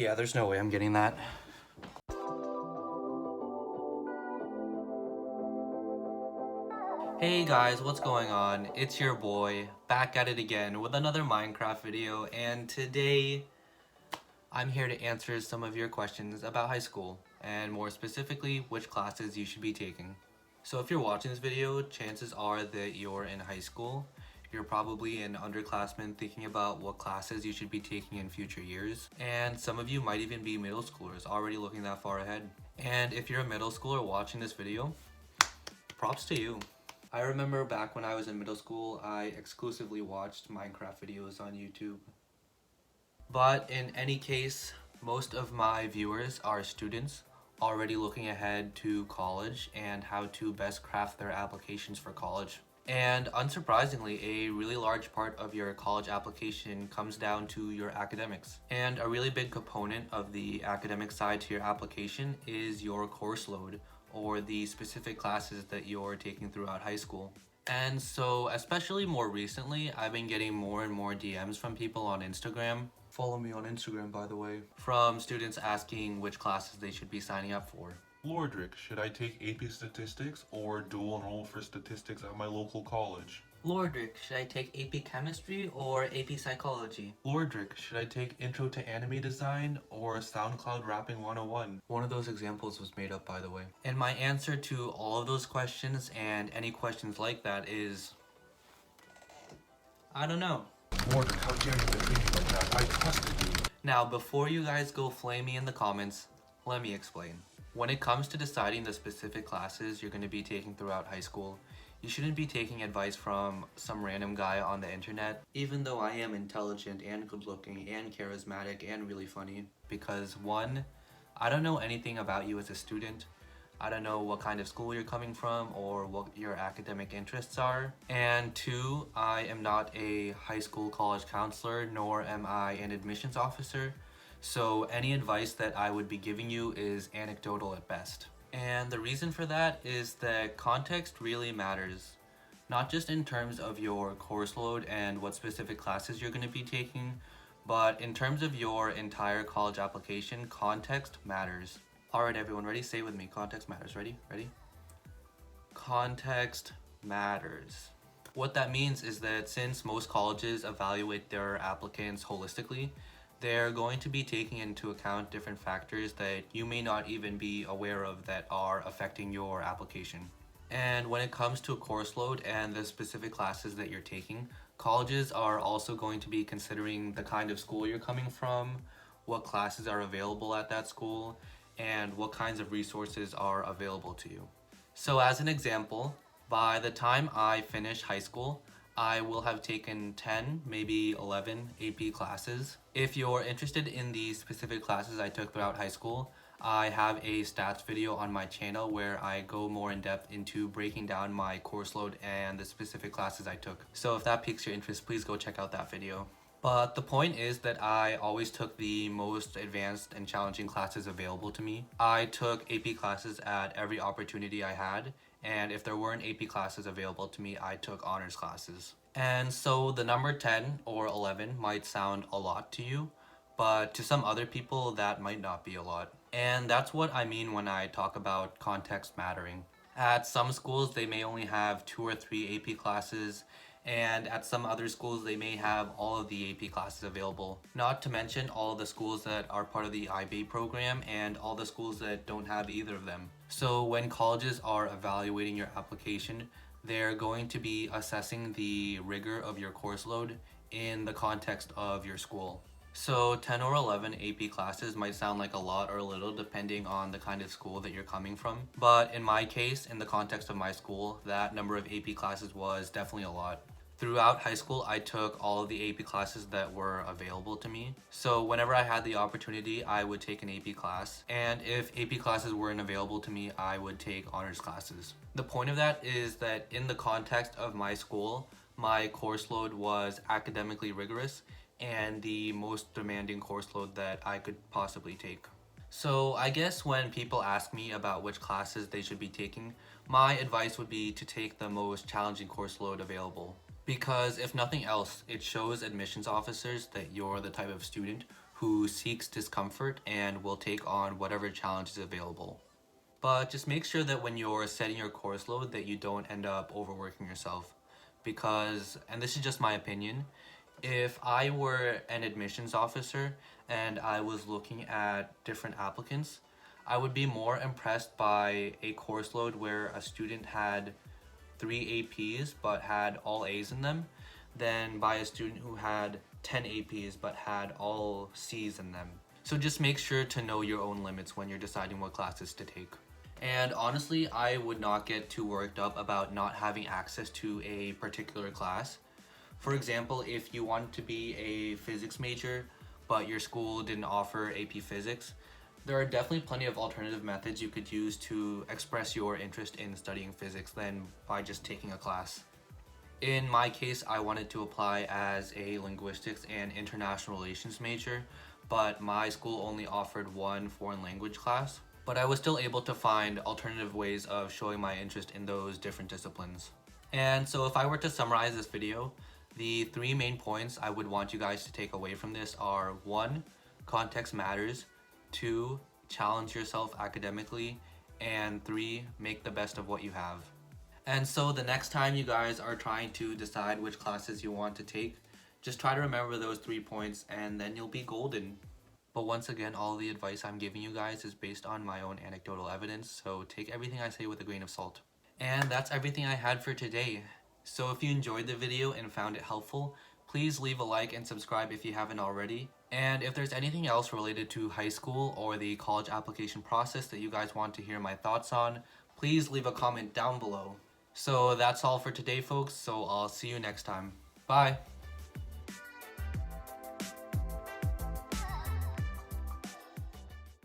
Yeah, there's no way I'm getting that. Hey guys, what's going on? It's your boy, back at it again with another Minecraft video, and today I'm here to answer some of your questions about high school, and more specifically, which classes you should be taking. So if you're watching this video, chances are that you're in high school. You're probably an underclassman thinking about what classes you should be taking in future years, and some of you might even be middle schoolers already looking that far ahead. And if you're a middle schooler watching this video, props to you. I remember back when I was in middle school, I exclusively watched Minecraft videos on YouTube. But in any case, most of my viewers are students already looking ahead to college and how to best craft their applications for college. And unsurprisingly, a really large part of your college application comes down to your academics. And a really big component of the academic side to your application is your course load, or the specific classes that you're taking throughout high school. And so, especially more recently, I've been getting more and more DMs from people on Instagram. Follow me on Instagram, by the way. From students asking which classes they should be signing up for. Lordrick, should I take AP Statistics or dual enroll for statistics at my local college? Lordrick, should I take AP Chemistry or AP Psychology? Lordrick, should I take Intro to Anime Design or SoundCloud Rapping 101? One of those examples was made up, by the way. And my answer to all of those questions and any questions like that is, I don't know. Lordrick, how dare you be thinking like that? I trusted you. Now, before you guys go flame me in the comments, let me explain. When it comes to deciding the specific classes you're going to be taking throughout high school, you shouldn't be taking advice from some random guy on the internet, even though I am intelligent and good looking and charismatic and really funny, because one, I don't know anything about you as a student. I don't know what kind of school you're coming from or what your academic interests are. And two, I am not a high school college counselor, nor am I an admissions officer. So any advice that I would be giving you is anecdotal at best. And the reason for that is that context really matters. Not just in terms of your course load and what specific classes you're going to be taking, but in terms of your entire college application, context matters. Alright everyone, ready? Say it with me. Context matters. Ready? Ready? Context matters. What that means is that since most colleges evaluate their applicants holistically, they're going to be taking into account different factors that you may not even be aware of that are affecting your application. And when it comes to a course load and the specific classes that you're taking, colleges are also going to be considering the kind of school you're coming from, what classes are available at that school, and what kinds of resources are available to you. So as an example, by the time I finish high school, I will have taken 10, maybe 11 AP classes. If you're interested in the specific classes I took throughout high school, I have a stats video on my channel where I go more in depth into breaking down my course load and the specific classes I took. So if that piques your interest, please go check out that video. But the point is that I always took the most advanced and challenging classes available to me. I took AP classes at every opportunity I had, and if there weren't AP classes available to me, I took honors classes. And so the number 10 or 11 might sound a lot to you, but to some other people that might not be a lot. And that's what I mean when I talk about context mattering. At some schools, they may only have 2 or 3 AP classes, and at some other schools they may have all of the AP classes available. Not to mention all of the schools that are part of the IB program and all the schools that don't have either of them. So when colleges are evaluating your application, they're going to be assessing the rigor of your course load in the context of your school. So 10 or 11 AP classes might sound like a lot or a little depending on the kind of school that you're coming from. But in my case, in the context of my school, that number of AP classes was definitely a lot. Throughout high school, I took all of the AP classes that were available to me. So whenever I had the opportunity, I would take an AP class. And if AP classes weren't available to me, I would take honors classes. The point of that is that in the context of my school, my course load was academically rigorous and the most demanding course load that I could possibly take. So I guess when people ask me about which classes they should be taking, my advice would be to take the most challenging course load available. Because if nothing else, it shows admissions officers that you're the type of student who seeks discomfort and will take on whatever challenge is available. But just make sure that when you're setting your course load that you don't end up overworking yourself. Because, and this is just my opinion, if I were an admissions officer and I was looking at different applicants, I would be more impressed by a course load where a student had 3 APs but had all A's in them than by a student who had 10 APs but had all C's in them. So just make sure to know your own limits when you're deciding what classes to take. And honestly, I would not get too worked up about not having access to a particular class. For example, if you wanted to be a physics major, but your school didn't offer AP Physics, there are definitely plenty of alternative methods you could use to express your interest in studying physics than by just taking a class. In my case, I wanted to apply as a linguistics and international relations major, but my school only offered one foreign language class. But I was still able to find alternative ways of showing my interest in those different disciplines. And so if I were to summarize this video, the 3 main points I would want you guys to take away from this are 1. Context matters, 2. Challenge yourself academically, and 3. Make the best of what you have. And so the next time you guys are trying to decide which classes you want to take, just try to remember those 3 points and then you'll be golden. But once again, all the advice I'm giving you guys is based on my own anecdotal evidence, so take everything I say with a grain of salt. And that's everything I had for today. So if you enjoyed the video and found it helpful, please leave a like and subscribe if you haven't already. And if there's anything else related to high school or the college application process that you guys want to hear my thoughts on, please leave a comment down below. So that's all for today, folks, so I'll see you next time. Bye!